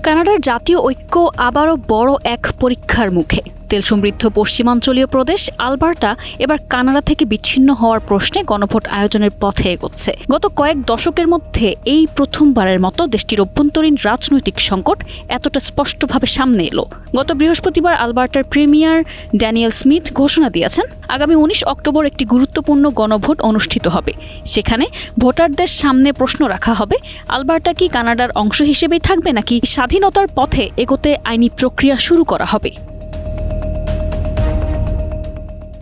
কানাডার জাতীয় ঐক্য আবারও বড় এক পরীক্ষার মুখে। তেল সমৃদ্ধ পশ্চিমাঞ্চলীয় প্রদেশ আলবার্টা এবার কানাডা থেকে বিচ্ছিন্ন হওয়ার প্রশ্নে গণভোট আয়োজনের পথে এগোচ্ছে। গত কয়েক দশকের মধ্যে এই প্রথমবারের মতো দেশটির অভ্যন্তরীণ রাজনৈতিক সংকট এতটা স্পষ্টভাবে সামনে এলো। গত বৃহস্পতিবার আলবার্টার প্রিমিয়ার ড্যানিয়েল স্মিথ ঘোষণা দিয়েছেন, আগামী 19 অক্টোবর একটি গুরুত্বপূর্ণ গণভোট অনুষ্ঠিত হবে। সেখানে ভোটারদের সামনে প্রশ্ন রাখা হবে, আলবার্টা কি কানাডার অংশ হিসেবেই থাকবে নাকি স্বাধীনতার পথে এগোতে আইনি প্রক্রিয়া শুরু করা হবে।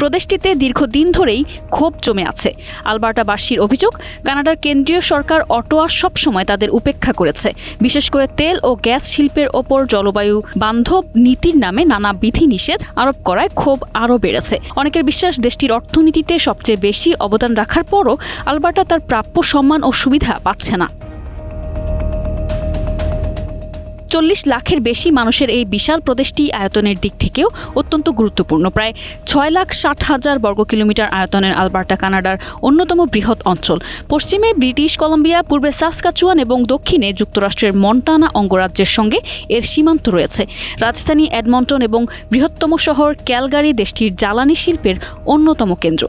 প্রদেশটিতে দীর্ঘদিন ধরেই ক্ষোভ জমে আছে। আলবার্টাবাসীর অভিযোগ, কানাডার কেন্দ্রীয় সরকার অটোয়া সবসময় তাদের উপেক্ষা করেছে, বিশেষ করে তেল ও গ্যাস শিল্পের ওপর জলবায়ু বান্ধব নীতির নামে নানা বিধিনিষেধ আরোপ করায় ক্ষোভ আরও বেড়েছে। অনেকের বিশ্বাস, দেশটির অর্থনীতিতে সবচেয়ে বেশি অবদান রাখার পরও আলবার্টা তার প্রাপ্য সম্মান ও সুবিধা পাচ্ছে না। 40 লাখের বেশি মানুষের এই বিশাল প্রদেশটি আয়তনের দিক থেকেও অত্যন্ত গুরুত্বপূর্ণ। প্রায় 6,60,000 বর্গ কিলোমিটার আয়তনের আলবার্টা কানাডার অন্যতম বৃহৎ অঞ্চল। পশ্চিমে ব্রিটিশ কলম্বিয়া, পূর্বে সাসকাচুয়ান এবং দক্ষিণে যুক্তরাষ্ট্রের মন্টানা অঙ্গরাজ্যের সঙ্গে এর সীমান্ত রয়েছে। রাজধানী এডমন্টন এবং বৃহত্তম শহর ক্যালগারি দেশটির জ্বালানি শিল্পের অন্যতম কেন্দ্র।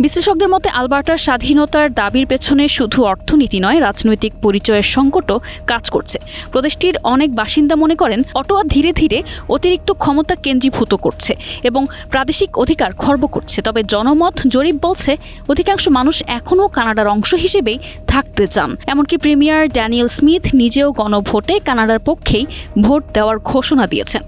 বিশ্লেষকদের মতে আলবার্টার স্বাধীনতার দাবির পেছনে শুধু অর্থনীতি নয়, রাজনৈতিক পরিচয়ের সংকটও কাজ করছে। প্রদেশটির অনেক বাসিন্দা মনে করেন, অটোয়া ধীরে ধীরে অতিরিক্ত ক্ষমতা কেন্দ্রীভূত করছে এবং প্রাদেশিক অধিকার খর্ব করছে। তবে জনমত জরিপ বলছে, অধিকাংশ মানুষ এখনও কানাডার অংশ হিসেবেই থাকতে চান। এমনকি প্রিমিয়ার ড্যানিয়েল স্মিথ নিজেও গণভোটে কানাডার পক্ষেই ভোট দেওয়ার ঘোষণা দিয়েছেন।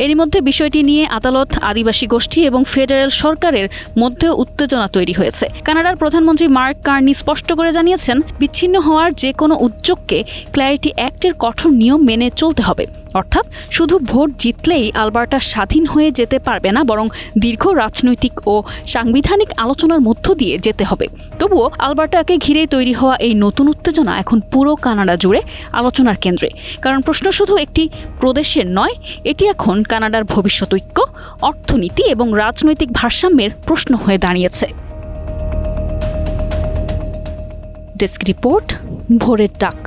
এরই মধ্যে বিষয়টি নিয়ে আদালত, আদিবাসী গোষ্ঠী এবং ফেডারেল সরকারের মধ্যে উত্তেজনা তৈরি হয়েছে। কানাডার প্রধানমন্ত্রী মার্ক কার্নি স্পষ্ট করে জানিয়েছেন, বিচ্ছিন্ন হওয়ার যে কোনো উদ্যোগকে ক্ল্যারিটি অ্যাক্টের কঠোর নিয়ম মেনে চলতে হবে। অর্থাৎ শুধু ভোট জিতলেই আলবার্টা স্বাধীন হয়ে যেতে পারবে না, বরং দীর্ঘ রাজনৈতিক ও সাংবিধানিক আলোচনার মধ্য দিয়ে যেতে হবে। তবুও আলবার্টাকে ঘিরে তৈরি হওয়া এই নতুন উত্তেজনা এখন পুরো কানাডা জুড়ে আলোচনার কেন্দ্রে। কারণ প্রশ্ন শুধু একটি প্রদেশের নয়, এটি এখন কানাডার ভবিষ্যৎ ঐক্য, অর্থনীতি এবং রাজনৈতিক ভারসাম্যের প্রশ্ন হয়ে দাঁড়িয়েছে। ডেস্ক রিপোর্ট, ভোরের ডাক।